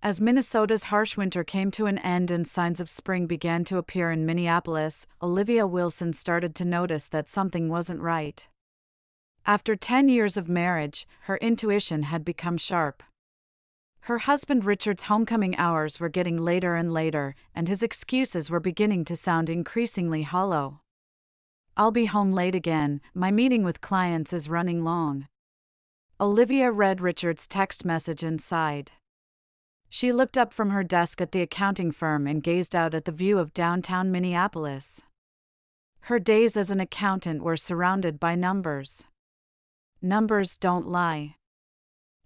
As Minnesota's harsh winter came to an end and signs of spring began to appear in Minneapolis, Olivia Wilson started to notice that something wasn't right. After 10 years of marriage, her intuition had become sharp. Her husband Richard's homecoming hours were getting later and later, and his excuses were beginning to sound increasingly hollow. "I'll be home late again, my meeting with clients is running long." Olivia read Richard's text message and sighed. She looked up from her desk at the accounting firm and gazed out at the view of downtown Minneapolis. Her days as an accountant were surrounded by numbers. Numbers don't lie.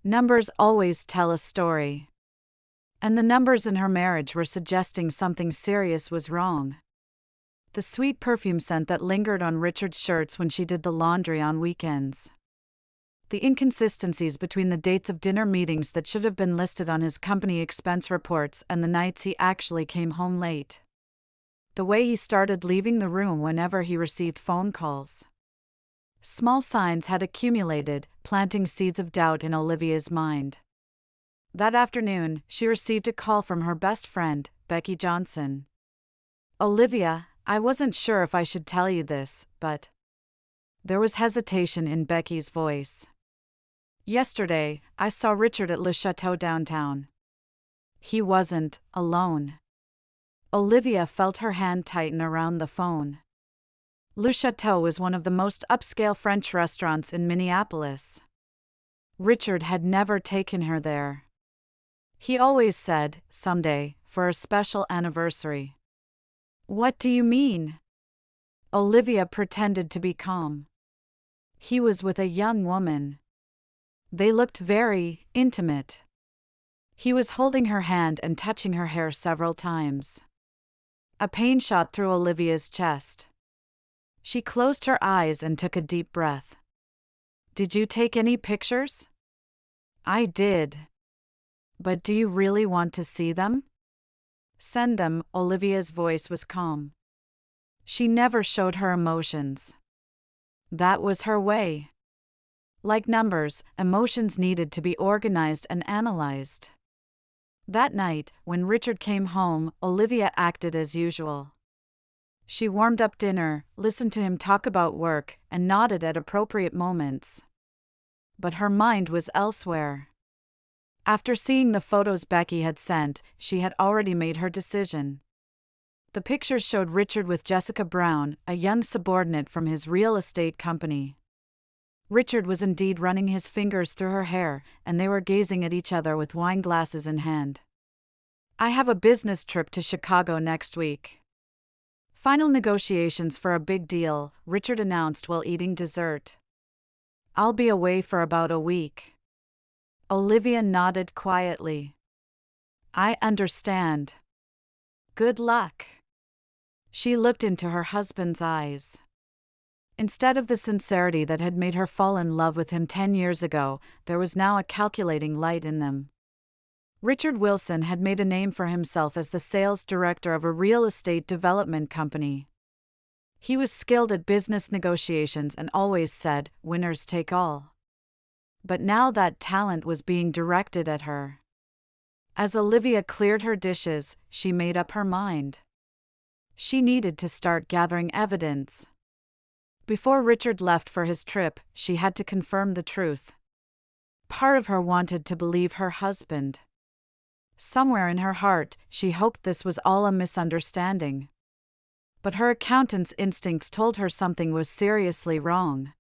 Numbers always tell a story. And the numbers in her marriage were suggesting something serious was wrong. The sweet perfume scent that lingered on Richard's shirts when she did the laundry on weekends. The inconsistencies between the dates of dinner meetings that should have been listed on his company expense reports and the nights he actually came home late. The way he started leaving the room whenever he received phone calls. Small signs had accumulated, planting seeds of doubt in Olivia's mind. That afternoon, she received a call from her best friend, Becky Johnson. "Olivia, I wasn't sure if I should tell you this, but..." There was hesitation in Becky's voice. "Yesterday, I saw Richard at Le Chateau downtown. He wasn't alone." Olivia felt her hand tighten around the phone. Le Chateau was one of the most upscale French restaurants in Minneapolis. Richard had never taken her there. He always said, someday, for a special anniversary. "What do you mean?" Olivia pretended to be calm. "He was with a young woman. They looked very intimate. He was holding her hand and touching her hair several times." A pain shot through Olivia's chest. She closed her eyes and took a deep breath. "Did you take any pictures?" "I did. But do you really want to see them?" "Send them." Olivia's voice was calm. She never showed her emotions. That was her way. Like numbers, emotions needed to be organized and analyzed. That night, when Richard came home, Olivia acted as usual. She warmed up dinner, listened to him talk about work, and nodded at appropriate moments. But her mind was elsewhere. After seeing the photos Becky had sent, she had already made her decision. The pictures showed Richard with Jessica Brown, a young subordinate from his real estate company. Richard was indeed running his fingers through her hair, and they were gazing at each other with wine glasses in hand. "I have a business trip to Chicago next week. Final negotiations for a big deal," Richard announced while eating dessert. "I'll be away for about a week." Olivia nodded quietly. "I understand. Good luck." She looked into her husband's eyes. Instead of the sincerity that had made her fall in love with him 10 years ago, there was now a calculating light in them. Richard Wilson had made a name for himself as the sales director of a real estate development company. He was skilled at business negotiations and always said, "Winners take all." But now that talent was being directed at her. As Olivia cleared her dishes, she made up her mind. She needed to start gathering evidence. Before Richard left for his trip, she had to confirm the truth. Part of her wanted to believe her husband. Somewhere in her heart, she hoped this was all a misunderstanding. But her accountant's instincts told her something was seriously wrong.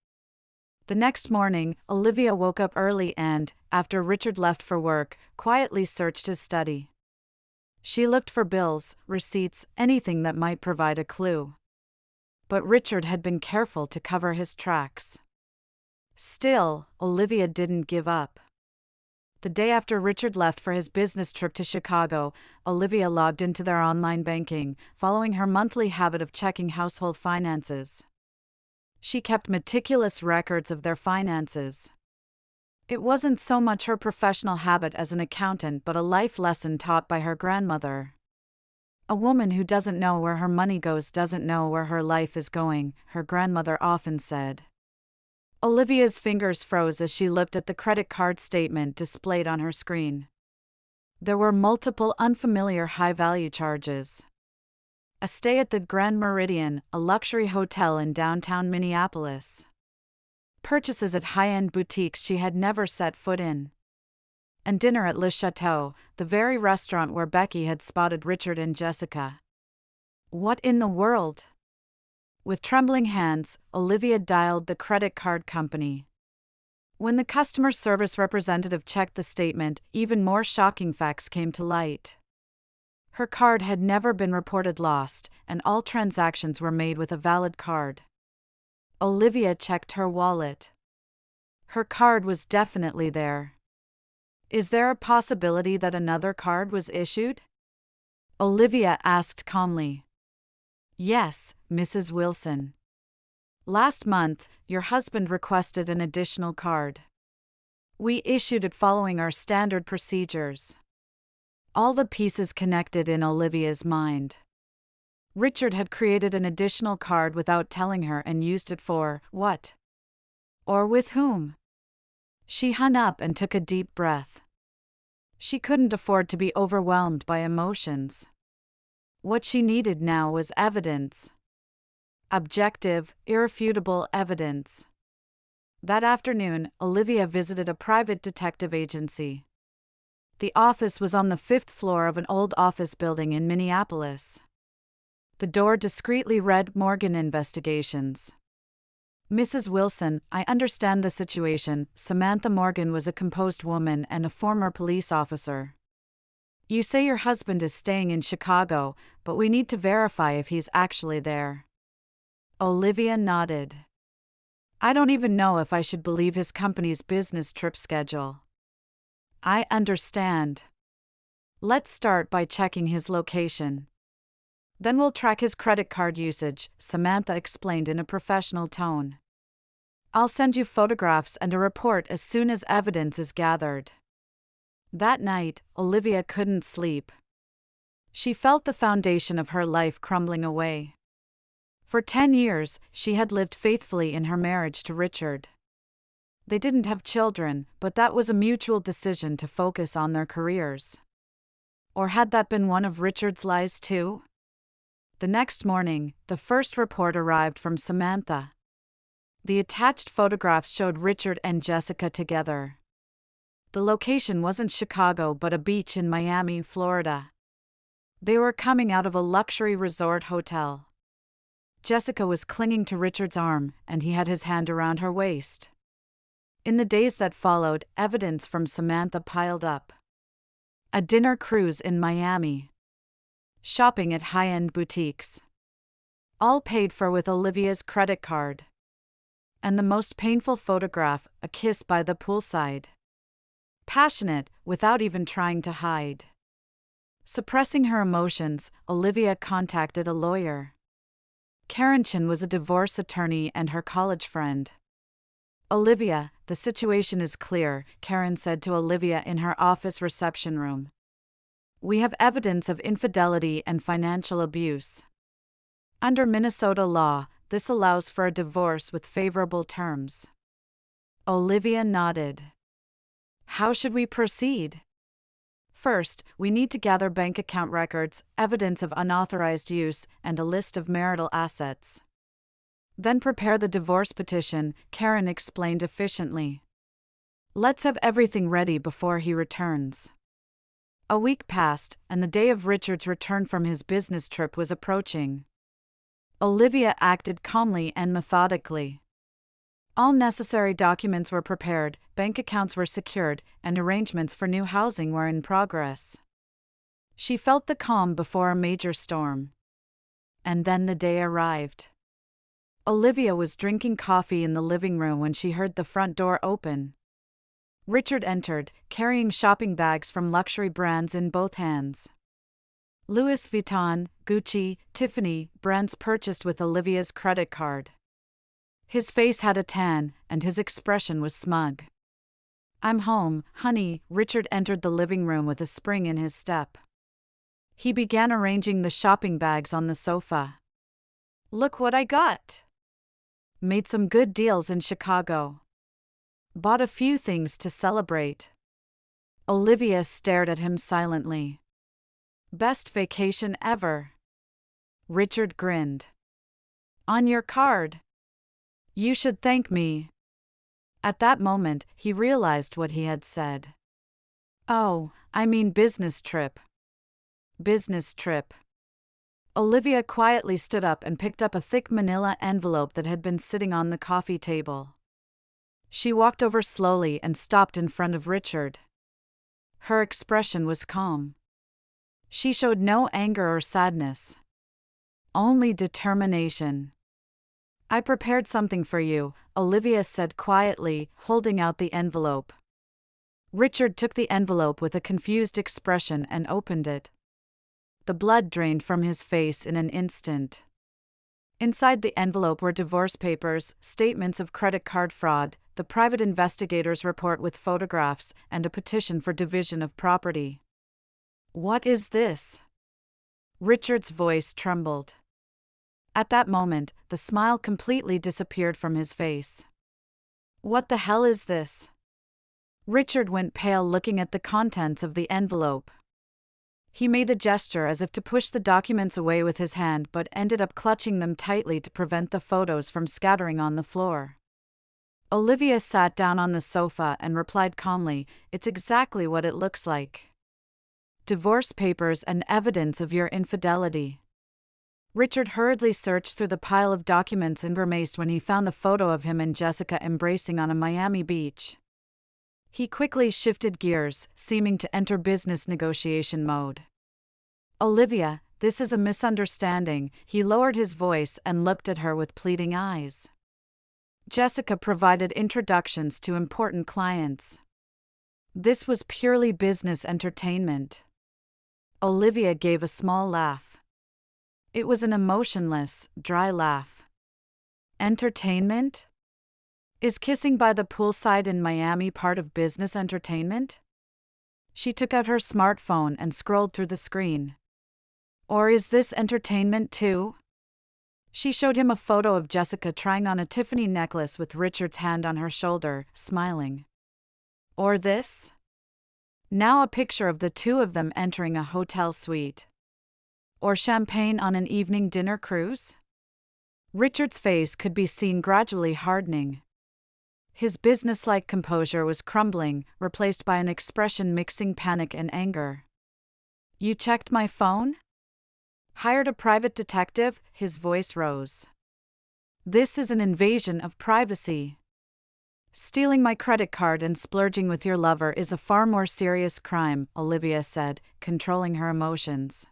The next morning, Olivia woke up early and, after Richard left for work, quietly searched his study. She looked for bills, receipts, anything that might provide a clue. But Richard had been careful to cover his tracks. Still, Olivia didn't give up. The day after Richard left for his business trip to Chicago, Olivia logged into their online banking, following her monthly habit of checking household finances. She kept meticulous records of their finances. It wasn't so much her professional habit as an accountant but a life lesson taught by her grandmother. "A woman who doesn't know where her money goes doesn't know where her life is going," her grandmother often said. Olivia's fingers froze as she looked at the credit card statement displayed on her screen. There were multiple unfamiliar high-value charges. A stay at the Grand Meridian, a luxury hotel in downtown Minneapolis. Purchases at high-end boutiques she had never set foot in. And dinner at Le Chateau, the very restaurant where Becky had spotted Richard and Jessica. What in the world? With trembling hands, Olivia dialed the credit card company. When the customer service representative checked the statement, even more shocking facts came to light. Her card had never been reported lost, and all transactions were made with a valid card. Olivia checked her wallet. Her card was definitely there. Is there a possibility that another card was issued? Olivia asked calmly. Yes, Mrs. Wilson. Last month, your husband requested an additional card. We issued it following our standard procedures. All the pieces connected in Olivia's mind. Richard had created an additional card without telling her and used it for what? Or with whom? She hung up and took a deep breath. She couldn't afford to be overwhelmed by emotions. What she needed now was evidence. Objective, irrefutable evidence. That afternoon, Olivia visited a private detective agency. The office was on the 5th floor of an old office building in Minneapolis. The door discreetly read Morgan Investigations. Mrs. Wilson, I understand the situation. Samantha Morgan was a composed woman and a former police officer. You say your husband is staying in Chicago, but we need to verify if he's actually there. Olivia nodded. I don't even know if I should believe his company's business trip schedule. I understand. Let's start by checking his location. Then we'll track his credit card usage, Samantha explained in a professional tone. I'll send you photographs and a report as soon as evidence is gathered. That night, Olivia couldn't sleep. She felt the foundation of her life crumbling away. For 10 years, she had lived faithfully in her marriage to Richard. They didn't have children, but that was a mutual decision to focus on their careers. Or had that been one of Richard's lies too? The next morning, the first report arrived from Samantha. The attached photographs showed Richard and Jessica together. The location wasn't Chicago but a beach in Miami, Florida. They were coming out of a luxury resort hotel. Jessica was clinging to Richard's arm, and he had his hand around her waist. In the days that followed, evidence from Samantha piled up. A dinner cruise in Miami. Shopping at high-end boutiques. All paid for with Olivia's credit card. And the most painful photograph, a kiss by the poolside. Passionate, without even trying to hide. Suppressing her emotions, Olivia contacted a lawyer. Karen Chin was a divorce attorney and her college friend. Olivia, the situation is clear, Karen said to Olivia in her office reception room. We have evidence of infidelity and financial abuse. Under Minnesota law, this allows for a divorce with favorable terms. Olivia nodded. How should we proceed? First, we need to gather bank account records, evidence of unauthorized use, and a list of marital assets. Then prepare the divorce petition, Karen explained efficiently. Let's have everything ready before he returns. A week passed, and the day of Richard's return from his business trip was approaching. Olivia acted calmly and methodically. All necessary documents were prepared, bank accounts were secured, and arrangements for new housing were in progress. She felt the calm before a major storm. And then the day arrived. Olivia was drinking coffee in the living room when she heard the front door open. Richard entered, carrying shopping bags from luxury brands in both hands. Louis Vuitton, Gucci, Tiffany, brands purchased with Olivia's credit card. His face had a tan, and his expression was smug. I'm home, honey. Richard entered the living room with a spring in his step. He began arranging the shopping bags on the sofa. Look what I got. Made some good deals in Chicago. Bought a few things to celebrate. Olivia stared at him silently. Best vacation ever. Richard grinned. On your card. You should thank me. At that moment, he realized what he had said. Oh, I mean business trip. Business trip. Olivia quietly stood up and picked up a thick manila envelope that had been sitting on the coffee table. She walked over slowly and stopped in front of Richard. Her expression was calm. She showed no anger or sadness. Only determination. I prepared something for you, Olivia said quietly, holding out the envelope. Richard took the envelope with a confused expression and opened it. The blood drained from his face in an instant. Inside the envelope were divorce papers, statements of credit card fraud, the private investigator's report with photographs, and a petition for division of property. What is this? Richard's voice trembled. At that moment, the smile completely disappeared from his face. What the hell is this? Richard went pale looking at the contents of the envelope. He made a gesture as if to push the documents away with his hand but ended up clutching them tightly to prevent the photos from scattering on the floor. Olivia sat down on the sofa and replied calmly, "It's exactly what it looks like. Divorce papers and evidence of your infidelity." Richard hurriedly searched through the pile of documents and grimaced when he found the photo of him and Jessica embracing on a Miami beach. He quickly shifted gears, seeming to enter business negotiation mode. "Olivia, this is a misunderstanding," he lowered his voice and looked at her with pleading eyes. Jessica provided introductions to important clients. This was purely business entertainment. Olivia gave a small laugh. It was an emotionless, dry laugh. Entertainment? Is kissing by the poolside in Miami part of business entertainment? She took out her smartphone and scrolled through the screen. Or is this entertainment too? She showed him a photo of Jessica trying on a Tiffany necklace with Richard's hand on her shoulder, smiling. Or this? Now a picture of the two of them entering a hotel suite. Or champagne on an evening dinner cruise? Richard's face could be seen gradually hardening. His businesslike composure was crumbling, replaced by an expression mixing panic and anger. You checked my phone? Hired a private detective? His voice rose. This is an invasion of privacy. Stealing my credit card and splurging with your lover is a far more serious crime, Olivia said, controlling her emotions.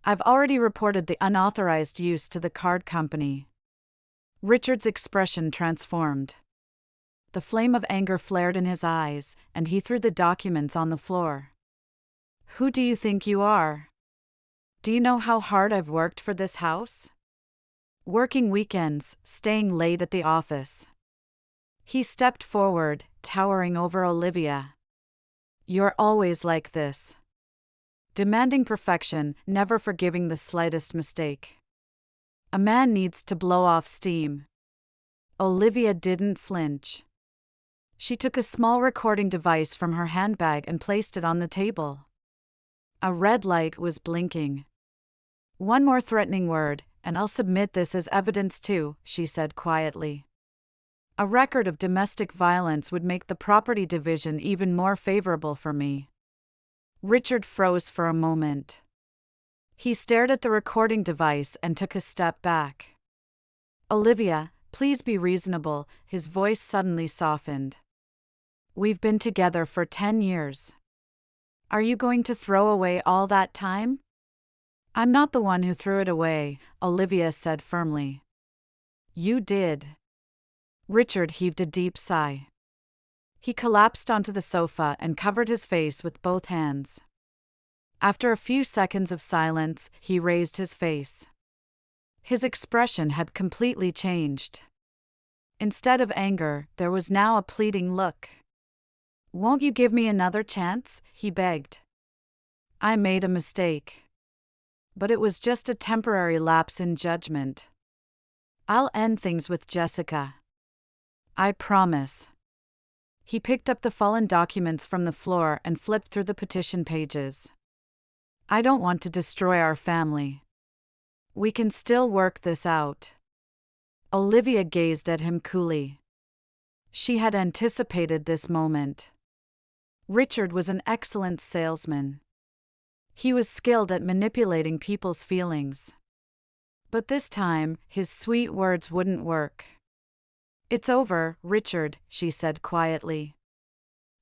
I've already reported the unauthorized use to the card company. Richard's expression transformed. The flame of anger flared in his eyes, and he threw the documents on the floor. Who do you think you are? Do you know how hard I've worked for this house? Working weekends, staying late at the office. He stepped forward, towering over Olivia. You're always like this. Demanding perfection, never forgiving the slightest mistake. A man needs to blow off steam. Olivia didn't flinch. She took a small recording device from her handbag and placed it on the table. A red light was blinking. One more threatening word, and I'll submit this as evidence too, she said quietly. A record of domestic violence would make the property division even more favorable for me. Richard froze for a moment. He stared at the recording device and took a step back. Olivia, please be reasonable, his voice suddenly softened. We've been together for 10 years. Are you going to throw away all that time? I'm not the one who threw it away, Olivia said firmly. You did. Richard heaved a deep sigh. He collapsed onto the sofa and covered his face with both hands. After a few seconds of silence, he raised his face. His expression had completely changed. Instead of anger, there was now a pleading look. Won't you give me another chance? He begged. I made a mistake. But it was just a temporary lapse in judgment. I'll end things with Jessica. I promise. He picked up the fallen documents from the floor and flipped through the petition pages. I don't want to destroy our family. We can still work this out. Olivia gazed at him coolly. She had anticipated this moment. Richard was an excellent salesman. He was skilled at manipulating people's feelings. But this time, his sweet words wouldn't work. It's over, Richard, she said quietly.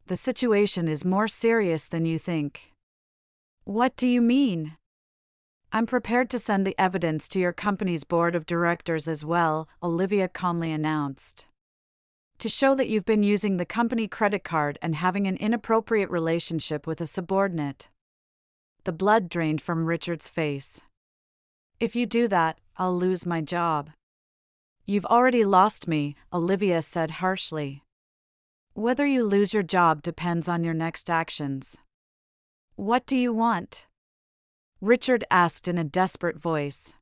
The situation is more serious than you think. What do you mean? I'm prepared to send the evidence to your company's board of directors as well, Olivia calmly announced. To show that you've been using the company credit card and having an inappropriate relationship with a subordinate. The blood drained from Richard's face. If you do that, I'll lose my job. You've already lost me, Olivia said harshly. Whether you lose your job depends on your next actions. What do you want? Richard asked in a desperate voice.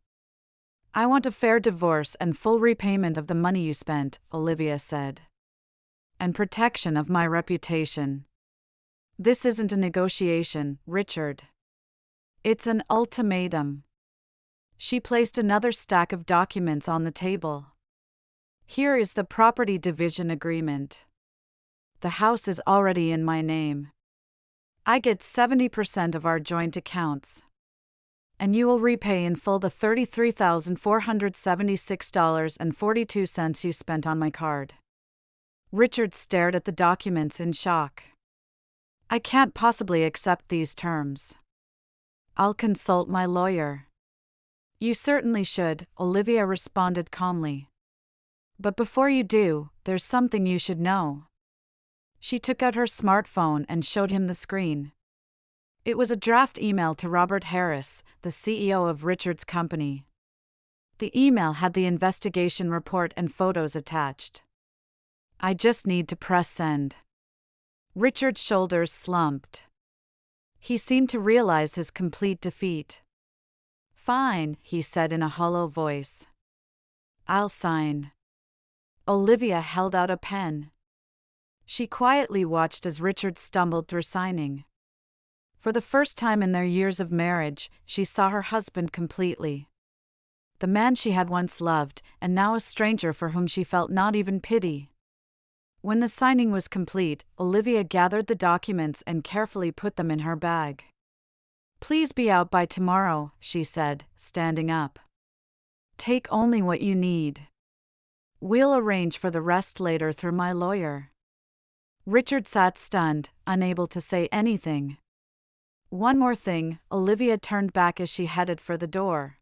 I want a fair divorce and full repayment of the money you spent, Olivia said. And protection of my reputation. This isn't a negotiation, Richard. It's an ultimatum. She placed another stack of documents on the table. Here is the property division agreement. The house is already in my name. I get 70% of our joint accounts. And you will repay in full the $33,476.42 you spent on my card. Richard stared at the documents in shock. I can't possibly accept these terms. I'll consult my lawyer. You certainly should, Olivia responded calmly. But before you do, there's something you should know. She took out her smartphone and showed him the screen. It was a draft email to Robert Harris, the CEO of Richard's company. The email had the investigation report and photos attached. I just need to press send. Richard's shoulders slumped. He seemed to realize his complete defeat. Fine, he said in a hollow voice. I'll sign. Olivia held out a pen. She quietly watched as Richard stumbled through signing. For the first time in their years of marriage, she saw her husband completely. The man she had once loved, and now a stranger for whom she felt not even pity. When the signing was complete, Olivia gathered the documents and carefully put them in her bag. Please be out by tomorrow, she said, standing up. Take only what you need. We'll arrange for the rest later through my lawyer. Richard sat stunned, unable to say anything. One more thing, Olivia turned back as she headed for the door.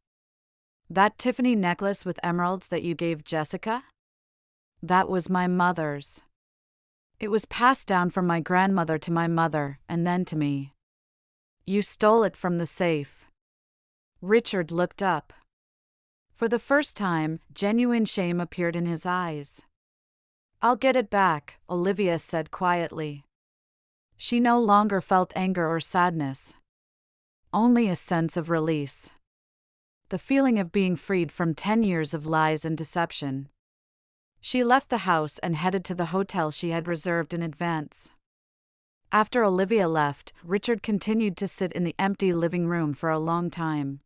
That Tiffany necklace with emeralds that you gave Jessica? That was my mother's. It was passed down from my grandmother to my mother, and then to me. You stole it from the safe. Richard looked up. For the first time, genuine shame appeared in his eyes. I'll get it back, Olivia said quietly. She no longer felt anger or sadness. Only a sense of release. The feeling of being freed from 10 years of lies and deception. She left the house and headed to the hotel she had reserved in advance. After Olivia left, Richard continued to sit in the empty living room for a long time.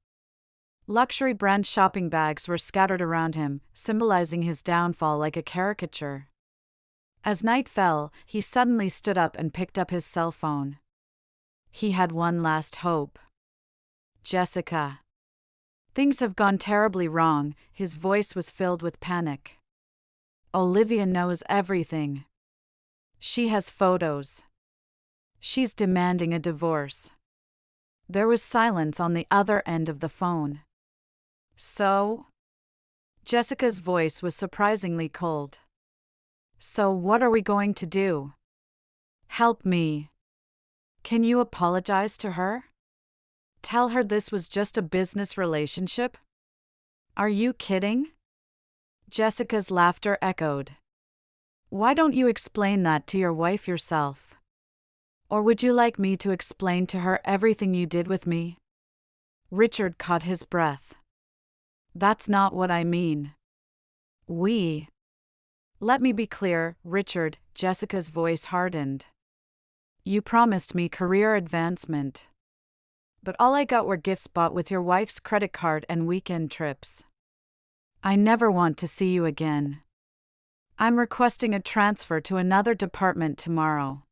Luxury brand shopping bags were scattered around him, symbolizing his downfall like a caricature. As night fell, he suddenly stood up and picked up his cell phone. He had one last hope. Jessica. Things have gone terribly wrong, his voice was filled with panic. Olivia knows everything. She has photos. She's demanding a divorce. There was silence on the other end of the phone. So? Jessica's voice was surprisingly cold. So what are we going to do? Help me. Can you apologize to her? Tell her this was just a business relationship? Are you kidding? Jessica's laughter echoed. Why don't you explain that to your wife yourself? Or would you like me to explain to her everything you did with me? Richard caught his breath. That's not what I mean. We Let me be clear, Richard, Jessica's voice hardened. You promised me career advancement. But all I got were gifts bought with your wife's credit card and weekend trips. I never want to see you again. I'm requesting a transfer to another department tomorrow.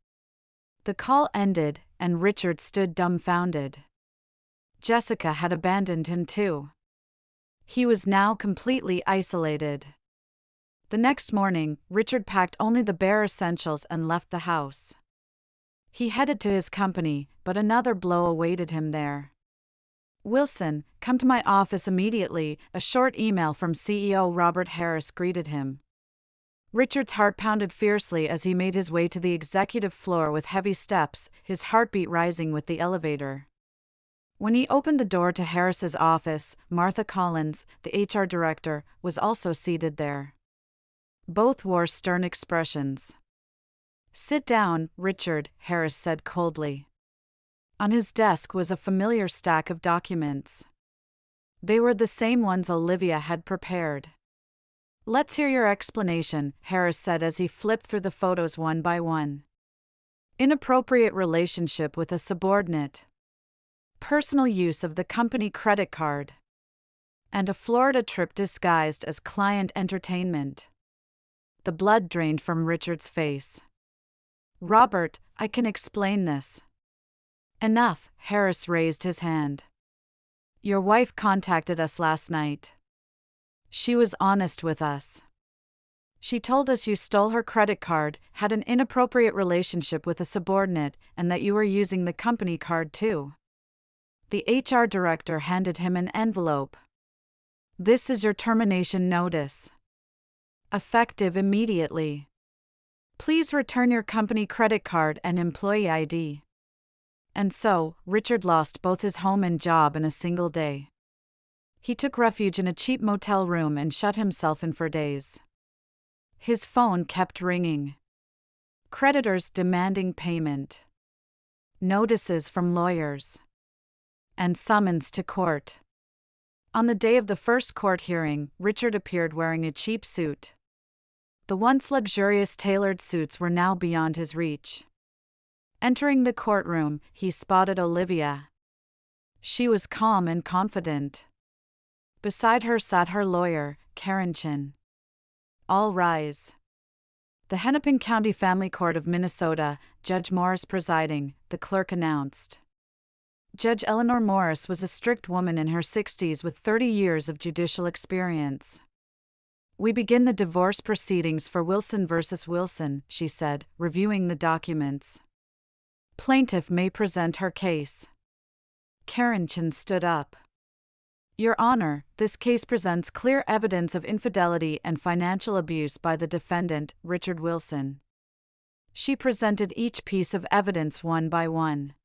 The call ended, and Richard stood dumbfounded. Jessica had abandoned him too. He was now completely isolated. The next morning, Richard packed only the bare essentials and left the house. He headed to his company, but another blow awaited him there. Wilson, come to my office immediately, a short email from CEO Robert Harris greeted him. Richard's heart pounded fiercely as he made his way to the executive floor with heavy steps, his heartbeat rising with the elevator. When he opened the door to Harris's office, Martha Collins, the HR director, was also seated there. Both wore stern expressions. Sit down, Richard, Harris said coldly. On his desk was a familiar stack of documents. They were the same ones Olivia had prepared. Let's hear your explanation, Harris said as he flipped through the photos one by one. Inappropriate relationship with a subordinate. Personal use of the company credit card. And a Florida trip disguised as client entertainment. The blood drained from Richard's face. Robert, I can explain this. Enough, Harris raised his hand. Your wife contacted us last night. She was honest with us. She told us you stole her credit card, had an inappropriate relationship with a subordinate, and that you were using the company card too. The HR director handed him an envelope. This is your termination notice. Effective immediately. Please return your company credit card and employee ID. And so, Richard lost both his home and job in a single day. He took refuge in a cheap motel room and shut himself in for days. His phone kept ringing. Creditors demanding payment. Notices from lawyers. And summons to court. On the day of the first court hearing, Richard appeared wearing a cheap suit. The once luxurious tailored suits were now beyond his reach. Entering the courtroom, he spotted Olivia. She was calm and confident. Beside her sat her lawyer, Karen Chin. All rise. The Hennepin County Family Court of Minnesota, Judge Morris presiding, the clerk announced. Judge Eleanor Morris was a strict woman in her 60s with 30 years of judicial experience. We begin the divorce proceedings for Wilson versus Wilson, she said, reviewing the documents. Plaintiff may present her case. Karen Chin stood up. Your Honor, this case presents clear evidence of infidelity and financial abuse by the defendant, Richard Wilson. She presented each piece of evidence one by one.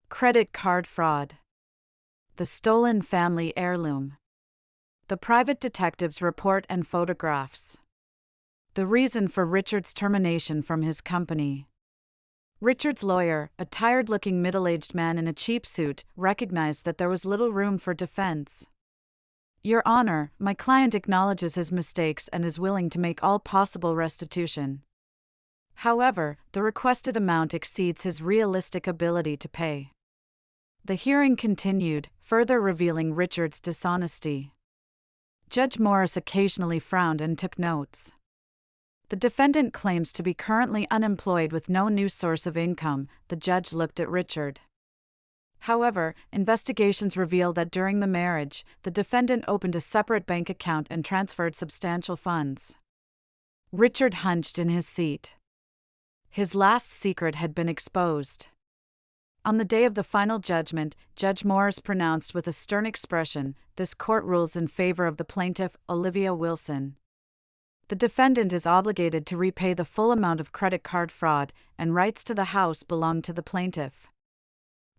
Credit card fraud. The stolen family heirloom. The private detective's report and photographs. The reason for Richard's termination from his company. Richard's lawyer, a tired-looking middle-aged man in a cheap suit, recognized that there was little room for defense. Your Honor, my client acknowledges his mistakes and is willing to make all possible restitution. However, the requested amount exceeds his realistic ability to pay. The hearing continued, further revealing Richard's dishonesty. Judge Morris occasionally frowned and took notes. The defendant claims to be currently unemployed with no new source of income, the judge looked at Richard. However, investigations reveal that during the marriage, the defendant opened a separate bank account and transferred substantial funds. Richard hunched in his seat. His last secret had been exposed. On the day of the final judgment, Judge Morris pronounced with a stern expression, "This court rules in favor of the plaintiff, Olivia Wilson. The defendant is obligated to repay the full amount of credit card fraud, and rights to the house belong to the plaintiff.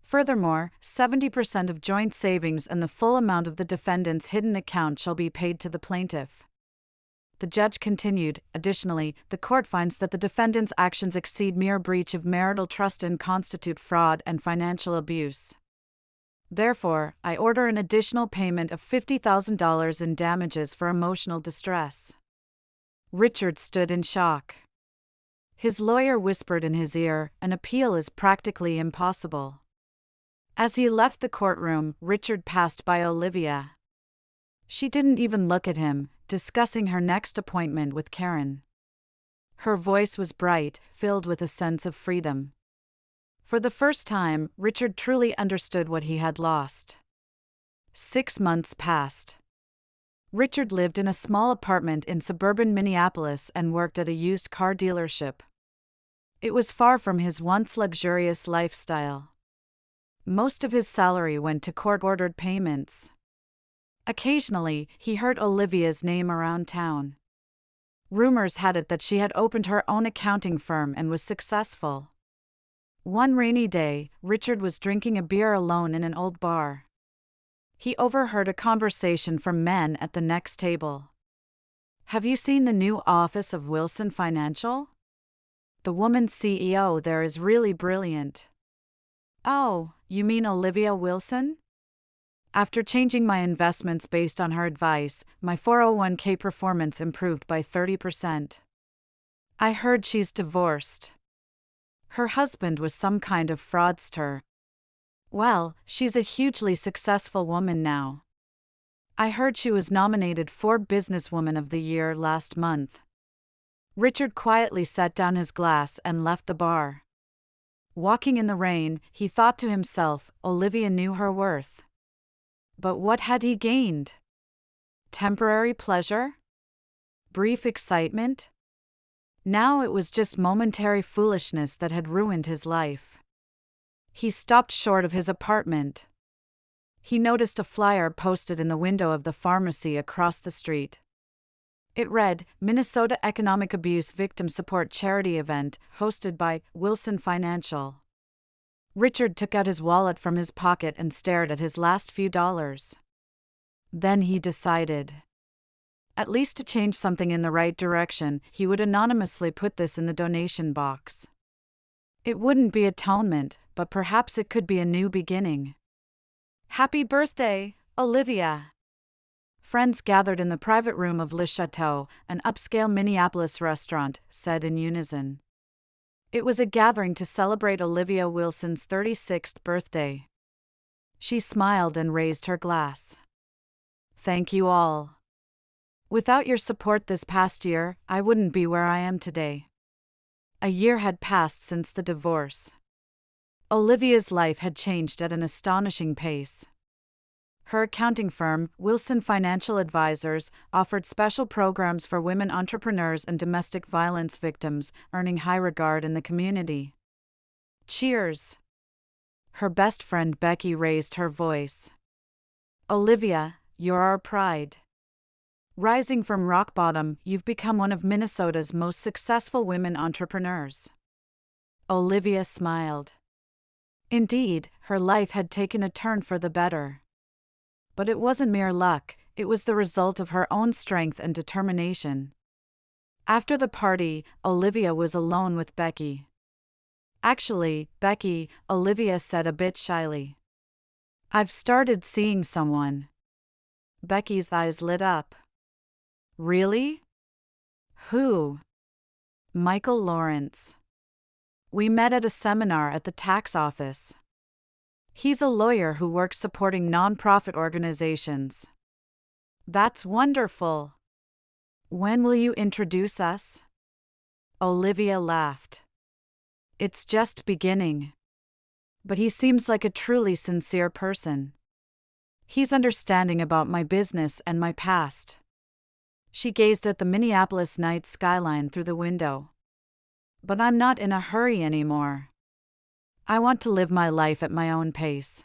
Furthermore, 70% of joint savings and the full amount of the defendant's hidden account shall be paid to the plaintiff." The judge continued, additionally, the court finds that the defendant's actions exceed mere breach of marital trust and constitute fraud and financial abuse. Therefore, I order an additional payment of $50,000 in damages for emotional distress. Richard stood in shock. His lawyer whispered in his ear, "An appeal is practically impossible." As he left the courtroom, Richard passed by Olivia. She didn't even look at him, discussing her next appointment with Karen. Her voice was bright, filled with a sense of freedom. For the first time, Richard truly understood what he had lost. 6 months passed. Richard lived in a small apartment in suburban Minneapolis and worked at a used car dealership. It was far from his once luxurious lifestyle. Most of his salary went to court-ordered payments. Occasionally, he heard Olivia's name around town. Rumors had it that she had opened her own accounting firm and was successful. One rainy day, Richard was drinking a beer alone in an old bar. He overheard a conversation from men at the next table. "Have you seen the new office of Wilson Financial? The woman CEO there is really brilliant." "Oh, you mean Olivia Wilson? After changing my investments based on her advice, my 401k performance improved by 30%. I heard she's divorced. Her husband was some kind of fraudster. Well, she's a hugely successful woman now. I heard she was nominated for Businesswoman of the Year last month." Richard quietly set down his glass and left the bar. Walking in the rain, he thought to himself, Olivia knew her worth. But what had he gained? Temporary pleasure? Brief excitement? Now it was just momentary foolishness that had ruined his life. He stopped short of his apartment. He noticed a flyer posted in the window of the pharmacy across the street. It read, "Minnesota Economic Abuse Victim Support Charity Event, hosted by Wilson Financial." Richard took out his wallet from his pocket and stared at his last few dollars. Then he decided. At least to change something in the right direction, he would anonymously put this in the donation box. It wouldn't be atonement, but perhaps it could be a new beginning. "Happy birthday, Olivia!" Friends gathered in the private room of Le Chateau, an upscale Minneapolis restaurant, said in unison. It was a gathering to celebrate Olivia Wilson's 36th birthday. She smiled and raised her glass. "Thank you all. Without your support this past year, I wouldn't be where I am today." A year had passed since the divorce. Olivia's life had changed at an astonishing pace. Her accounting firm, Wilson Financial Advisors, offered special programs for women entrepreneurs and domestic violence victims, earning high regard in the community. "Cheers!" Her best friend Becky raised her voice. "Olivia, you're our pride. Rising from rock bottom, you've become one of Minnesota's most successful women entrepreneurs." Olivia smiled. Indeed, her life had taken a turn for the better. But it wasn't mere luck, it was the result of her own strength and determination. After the party, Olivia was alone with Becky. "Actually, Becky," Olivia said a bit shyly, "I've started seeing someone." Becky's eyes lit up. "Really? Who?" "Michael Lawrence. We met at a seminar at the tax office. He's a lawyer who works supporting nonprofit organizations." "That's wonderful. When will you introduce us?" Olivia laughed. "It's just beginning. But he seems like a truly sincere person. He's understanding about my business and my past." She gazed at the Minneapolis night skyline through the window. "But I'm not in a hurry anymore. I want to live my life at my own pace."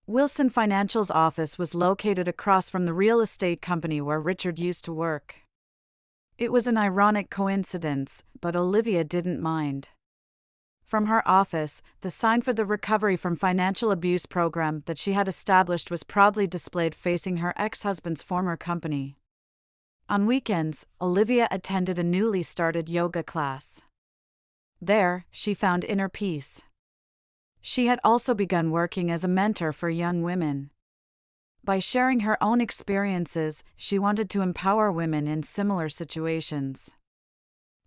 Wilson Financial's office was located across from the real estate company where Richard used to work. It was an ironic coincidence, but Olivia didn't mind. From her office, the sign for the Recovery from Financial Abuse program that she had established was proudly displayed facing her ex-husband's former company. On weekends, Olivia attended a newly started yoga class. There, she found inner peace. She had also begun working as a mentor for young women. By sharing her own experiences, she wanted to empower women in similar situations.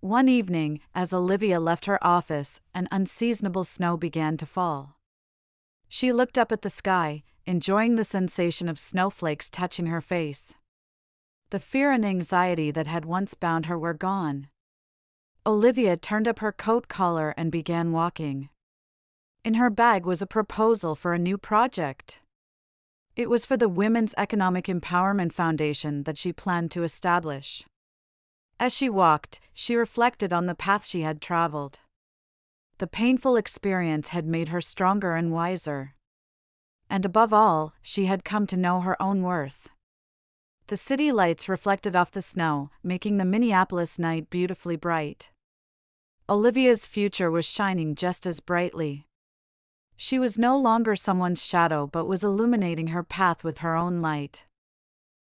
One evening, as Olivia left her office, an unseasonable snow began to fall. She looked up at the sky, enjoying the sensation of snowflakes touching her face. The fear and anxiety that had once bound her were gone. Olivia turned up her coat collar and began walking. In her bag was a proposal for a new project. It was for the Women's Economic Empowerment Foundation that she planned to establish. As she walked, she reflected on the path she had traveled. The painful experience had made her stronger and wiser. And above all, she had come to know her own worth. The city lights reflected off the snow, making the Minneapolis night beautifully bright. Olivia's future was shining just as brightly. She was no longer someone's shadow but was illuminating her path with her own light.